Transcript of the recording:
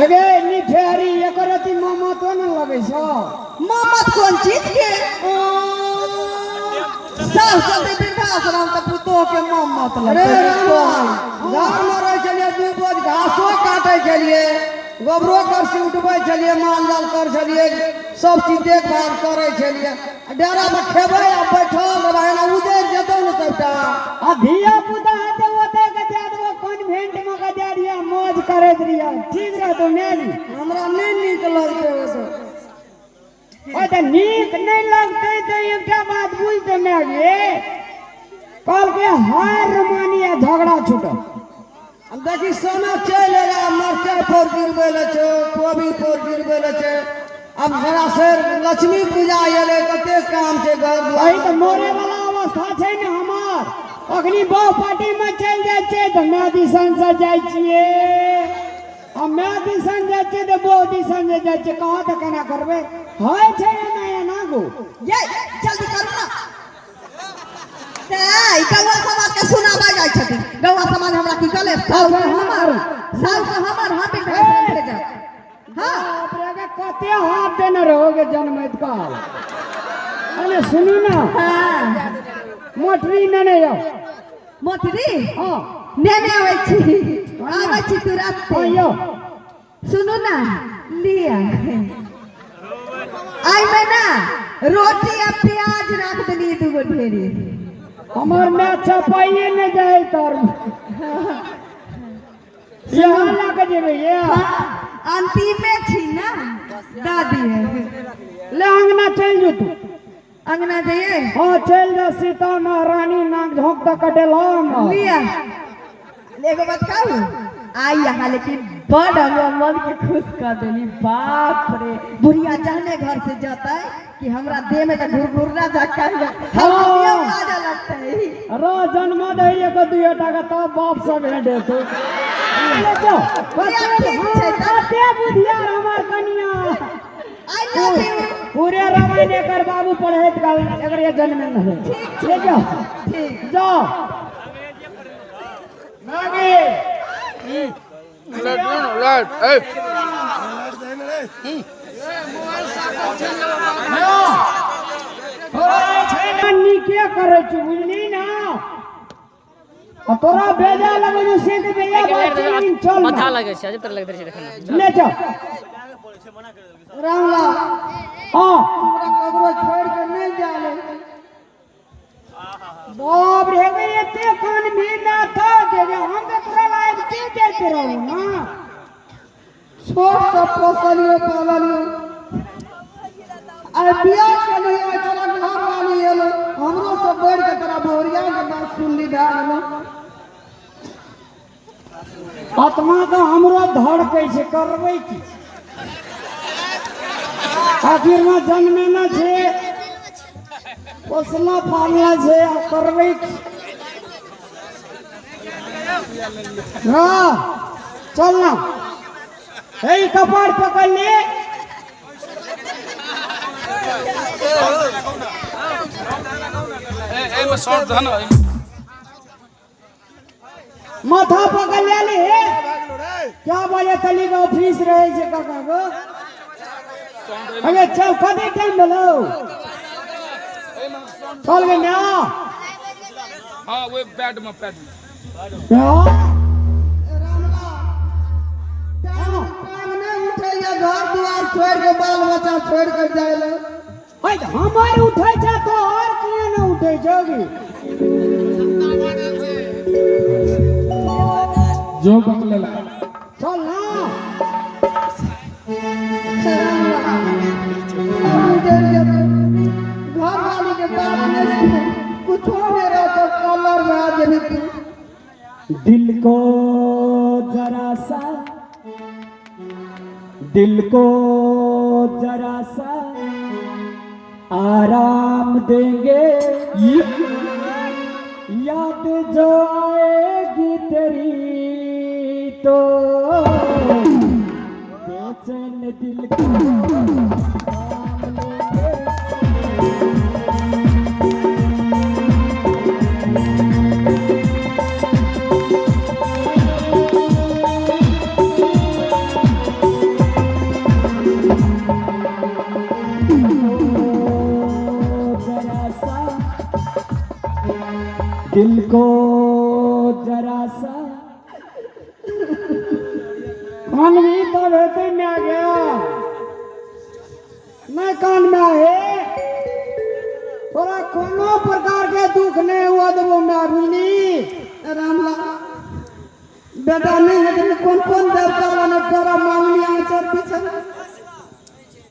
अगे निठेरी एकरती मोमत न लगे छ मोमत कौन चीज के सब जल्दी वृद्धाश्रम के पुतो के मोमत लगे गाँव में रहे छलिए दू बोझ घासो काटे छलिए गोबरो कर से उठबे छलिए माल जाल कर छलिए सब चीज देखभाल करे छलिए डेरा में खेबे आ बैठल रहना उधर जतो न सबटा आ धिया पुता हते ओते के दे देबो कॉन्वेंट में के दे दिया मौज करे दिया ठीक रह तो मेली हमरा नहीं नीक लगते ओ त नीक नहीं लगते तो एकटा बात बुझते मैं गे कल के हार मानिया झगड़ा छूटो अब देखी सोना चले रहा मरचा फोर गिरबेले छे कोबी फोर गिरबेले छे अब जरा से लक्ष्मी पूजा एले कते काम छे घर वही तो मोरे वाला अवस्था छे ने हमार अखनी बहु पार्टी में चल जाय छे तो मैं दिसन से जाय छिए अब मैं दिसन जाय छे तो बहु दिसन से जाय छे कहां तक केना करबे होय छे ना ना गो ये जल्दी करू ना ई गौवा समाज के सुनाबा जाय छथिन गौवा समाज हमरा की कहले साल से हमर हाथ पे ले जा हां अपने कते हाथ देने रहोगे जन्मत काल अरे सुनी ना हां मोटरी नने यो मोटरी हां नेने आवे छी तुरंत आयो सुनो ना लिया आई में ना रोटी और प्याज रख देली दुगो ढेरी हमार में छपाइए न जाए तर यहाँ लग जेबे ये अंतिम में छी ना दादी है ले अंगना चल जो तू अंगना जाइए हां चल जा सीता महारानी नाक झोंक द कटेलाम लिया एगो बात कहूं आई यहाँ लेकिन बड़ मन के खुश कर देली बाप रे बुढ़िया जाने घर से जाता है कि हमरा देह में तो घुरघुरना धक्का हमरा मजा लगता है रो जन्म दे एक दुइटा का तब बाप सब भेंटे तो ले जो कते बुढ़िया हमार कन्या आई लव यू पूरे रामायण कर बाबू पढ़े काल अगर ये जन्म न है ले जाओ ठीक जाओ नागे लाइट ए नीके करे छु बुझली ना तोरा भेजा लगे जो से के भैया बात चल माथा लगे छै जब तक लगे छै देखना ले जा रामला हां हमरा कबरो छोड़ के नहीं जाले बाप रे गए एते कान भी ना था जे हम के तोरा लायक के देते रहू ना छोट सब पोसलियो पावलियो आ बिया के नहीं आ तोरा घर वाली एलो हमरो सब बैठ के तोरा बोरिया के बात सुनली भागलो आत्मा का हमरो धड़ कैसे करबै की आखिर में जन्म न छे पोसला पालना छे करबै हां चल ना ए कपाड़ पकड़ ले ए में शॉट धन माथा पकड़ ले क्या बोले तली का ऑफिस रहे छे काका गो अरे चल कते टाइम भेलो चल गे ना हां वो बैड में पैड घर दुआर छोड़ के बाल बच्चा छोड़ के जाए हमारे उठे छे तो और किए न उठे जोगी जो बकले ला चल ना घर वाली के बात नहीं कुछ मेरा तो कलर में आ जाने दिल को जरा सा आराम देंगे याद जो आएगी तेरी तो बेचैन दिल को दिल को जरा सा कान भी तो वैसे में आ गया मैं कान में आए थोड़ा कोनो प्रकार के दुख नहीं हुआ तो वो मैं अभी नहीं रामला बेटा नहीं है तो कौन कौन देवता वाला कर्म